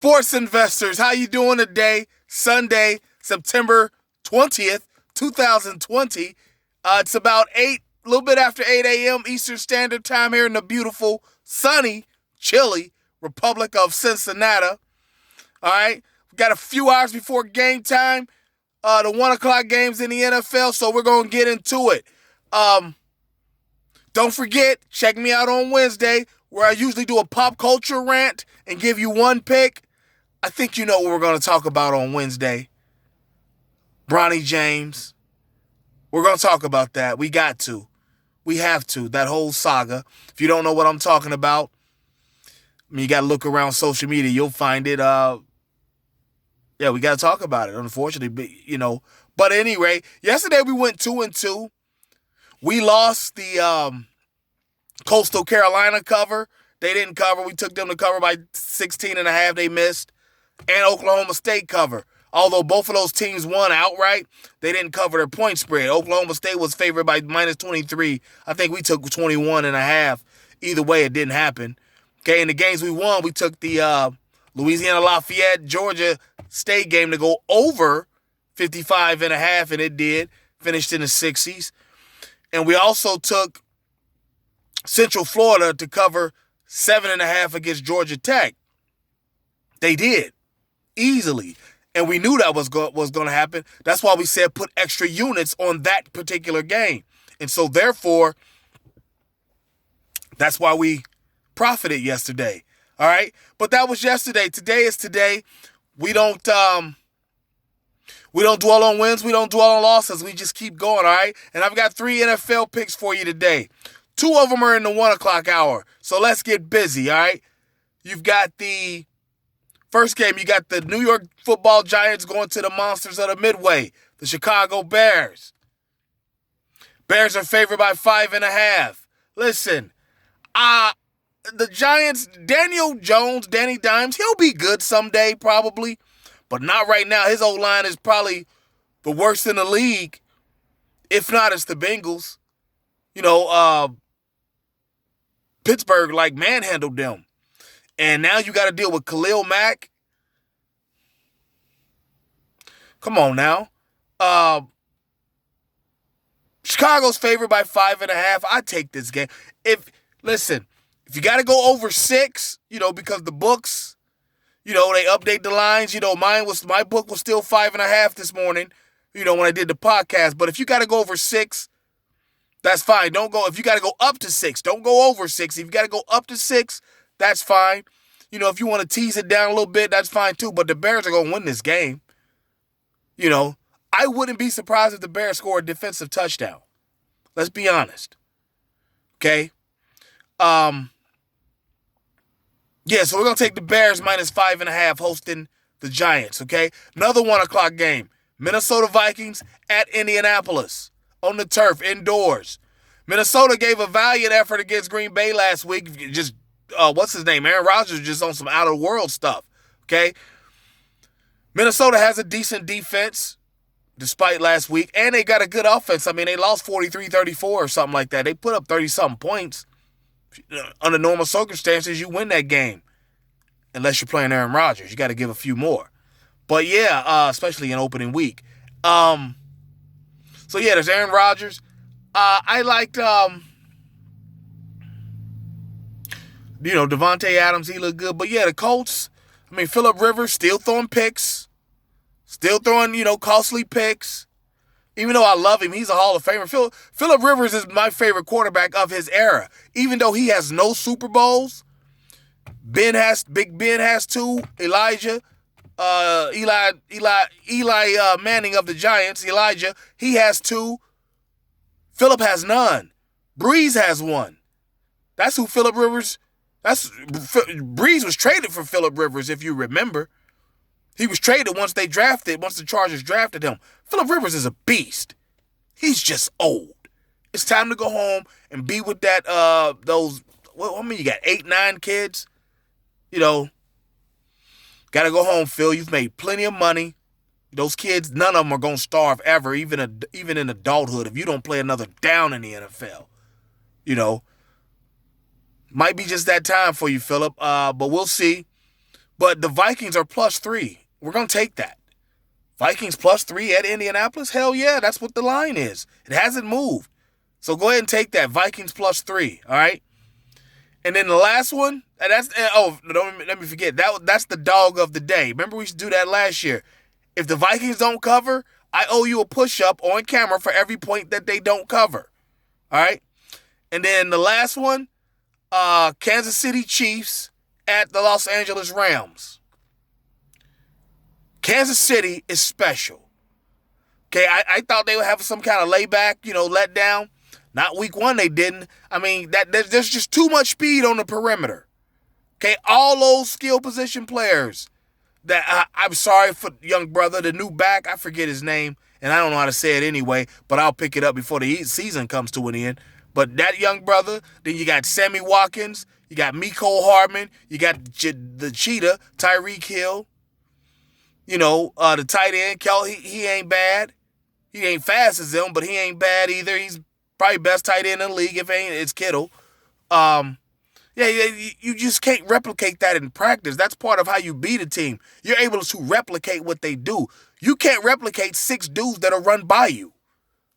Sports investors, how you doing today? Sunday, September 20th, 2020. It's about 8, a little bit after 8 a.m. Eastern Standard Time here in the beautiful, sunny, chilly Republic of Cincinnati. All right, we got a few hours before game time. The 1 o'clock games in the NFL, so we're going to get into it. Don't forget, check me out on Wednesday, where I usually do a pop culture rant and give you one pick. I think you know what we're going to talk about on Wednesday. Bronny James. We're going to talk about that. We got to. We have to. That whole saga. If you don't know what I'm talking about, you got to look around social media. You'll find it. Yeah, we got to talk about it, unfortunately. But anyway, yesterday we went 2-2. We lost the Coastal Carolina cover. They didn't cover. We took them to cover by 16.5. They missed. And Oklahoma State cover. Although both of those teams won outright, they didn't cover their point spread. Oklahoma State was favored by minus 23. I think we took 21.5. Either way, it didn't happen. Okay, in the games we won, we took the Louisiana Lafayette, Georgia State game to go over 55.5, and it did. Finished in the 60s. And we also took Central Florida to cover 7.5 against Georgia Tech. They did. Easily. And we knew that was going to happen. That's why we said put extra units on that particular game. And so, therefore, that's why we profited yesterday. All right? But that was yesterday. Today is today. We don't dwell on wins. We don't dwell on losses. We just keep going, all right? And I've got 3 NFL picks for you today. 2 of them are in the 1 o'clock hour. So let's get busy, all right? You've got the first game. You got the New York Football Giants going to the monsters of the Midway, the Chicago Bears. Bears are favored by 5.5. Listen, the Giants, Danny Dimes, he'll be good someday probably, but not right now. His O-line is probably the worst in the league. If not, it's the Bengals. Pittsburgh manhandled them. And now you got to deal with Khalil Mack. Come on now. Chicago's favored by 5.5. I take this game. If you got to go over 6, because the books, they update the lines. My book was still 5.5 this morning, when I did the podcast. But if you got to go over 6, that's fine. Don't go. If you got to go up to 6, don't go over 6. If you got to go up to 6, that's fine. If you want to tease it down a little bit, that's fine too. But the Bears are going to win this game. I wouldn't be surprised if the Bears score a defensive touchdown. Let's be honest. Okay? Yeah, so we're going to take the Bears minus 5.5 hosting the Giants, okay? Another 1 o'clock game. Minnesota Vikings at Indianapolis on the turf, indoors. Minnesota gave a valiant effort against Green Bay last week. Just, what's his name? Aaron Rodgers just on some out-of-the-world stuff, okay? Minnesota has a decent defense despite last week, and they got a good offense. I mean, they lost 43-34 or something like that. They put up 30-something points. Under normal circumstances, you win that game. Unless you're playing Aaron Rodgers. You got to give a few more. But yeah, especially in opening week. So yeah, there's Aaron Rodgers. I liked, Devontae Adams. He looked good. But yeah, the Colts, Phillip Rivers still throwing picks. Still throwing, costly picks. Even though I love him, he's a Hall of Famer. Phillip Rivers is my favorite quarterback of his era. Even though he has no Super Bowls, Big Ben has 2. Eli Manning of the Giants, Elijah, he has 2. Phillip has none. Breeze has 1. That's who Phillip Rivers. Breeze was traded for Phillip Rivers, if you remember. He was traded once the Chargers drafted him. Phillip Rivers is a beast. He's just old. It's time to go home and be with that, you got 8, 9 kids? Got to go home, Phil. You've made plenty of money. Those kids, none of them are going to starve ever, even in adulthood, if you don't play another down in the NFL. Might be just that time for you, Phillip, but we'll see. But the Vikings are +3. We're going to take that. Vikings +3 at Indianapolis? Hell yeah, that's what the line is. It hasn't moved. So go ahead and take that. Vikings +3, all right? And then the last one, don't let me forget. That's the dog of the day. Remember we used to do that last year. If the Vikings don't cover, I owe you a push-up on camera for every point that they don't cover, all right? And then the last one, Kansas City Chiefs at the Los Angeles Rams. Kansas City is special. Okay, I thought they would have some kind of layback, let down. Not week one, they didn't. I mean, there's just too much speed on the perimeter. Okay, all those skill position players. I'm sorry for young brother, the new back. I forget his name, and I don't know how to say it anyway, but I'll pick it up before the season comes to an end. But that young brother, then you got Sammy Watkins, you got Mecole Hardman, you got the cheetah, Tyreek Hill. The tight end, Kelly, he ain't bad. He ain't fast as him, but he ain't bad either. He's probably best tight end in the league. If ain't, it's Kittle. You just can't replicate that in practice. That's part of how you beat a team. You're able to replicate what they do. You can't replicate 6 dudes that'll run by you.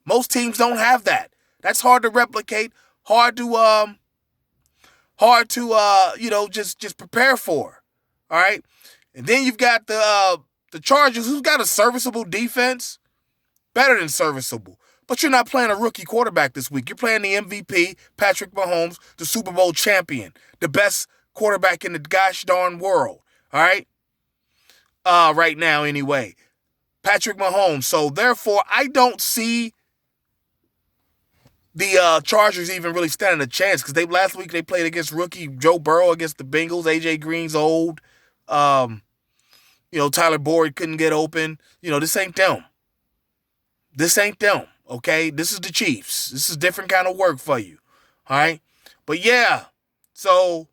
Most teams don't have that. That's hard to replicate. Hard to just prepare for. All right, and then you've got the Chargers, who's got a serviceable defense, better than serviceable. But you're not playing a rookie quarterback this week. You're playing the MVP, Patrick Mahomes, the Super Bowl champion, the best quarterback in the gosh darn world. All right? Right now, anyway. Patrick Mahomes. So, therefore, I don't see the Chargers even really standing a chance because last week they played against rookie Joe Burrow against the Bengals. A.J. Green's old. Tyler Boyd couldn't get open. This ain't them. This ain't them, okay? This is the Chiefs. This is different kind of work for you, all right? But, yeah, so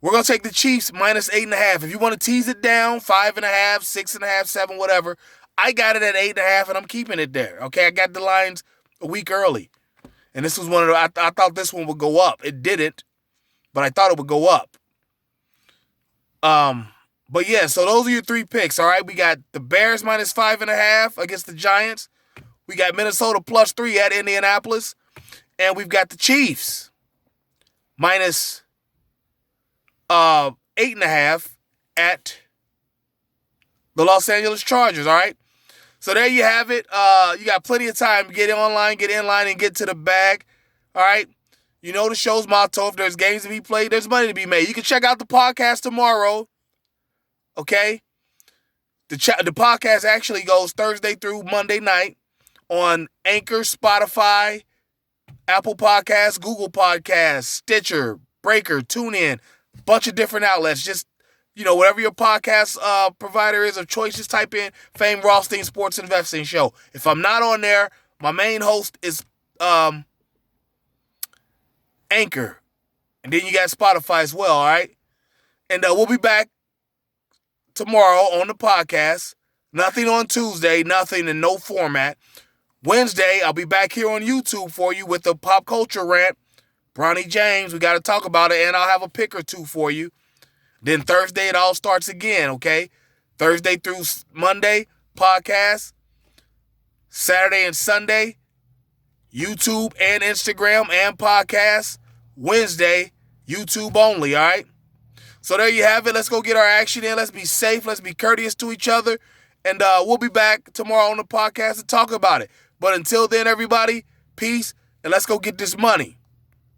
we're going to take the Chiefs -8.5. If you want to tease it down, 5.5, 6.5, 7, whatever, I got it at 8.5, and I'm keeping it there, okay? I got the lines a week early, and this was one of the I thought this one would go up. It didn't, but I thought it would go up. But yeah, so those are your 3 picks, all right? We got the Bears -5.5 against the Giants. We got Minnesota +3 at Indianapolis. And we've got the Chiefs -8.5 at the Los Angeles Chargers, all right? So there you have it. You got plenty of time to get online, get in line, and get to the bag, all right? You know the show's motto. If there's games to be played, there's money to be made. You can check out the podcast tomorrow. Okay? The podcast actually goes Thursday through Monday night on Anchor, Spotify, Apple Podcasts, Google Podcasts, Stitcher, Breaker, TuneIn, bunch of different outlets. Just, whatever your podcast provider is of choice, just type in Fame Rothstein Sports Investing Show. If I'm not on there, my main host is Anchor. And then you got Spotify as well, all right? And we'll be back tomorrow on the podcast. Nothing on Tuesday, nothing in no format. Wednesday, I'll be back here on YouTube for you with the pop culture rant. Bronny James, we got to talk about it, and I'll have a pick or 2 for you. Then Thursday, it all starts again, okay? Thursday through Monday, podcast. Saturday and Sunday, YouTube and Instagram and podcast. Wednesday, YouTube only, all right? So there you have it. Let's go get our action in. Let's be safe. Let's be courteous to each other. And we'll be back tomorrow on the podcast to talk about it. But until then, everybody, peace, and let's go get this money.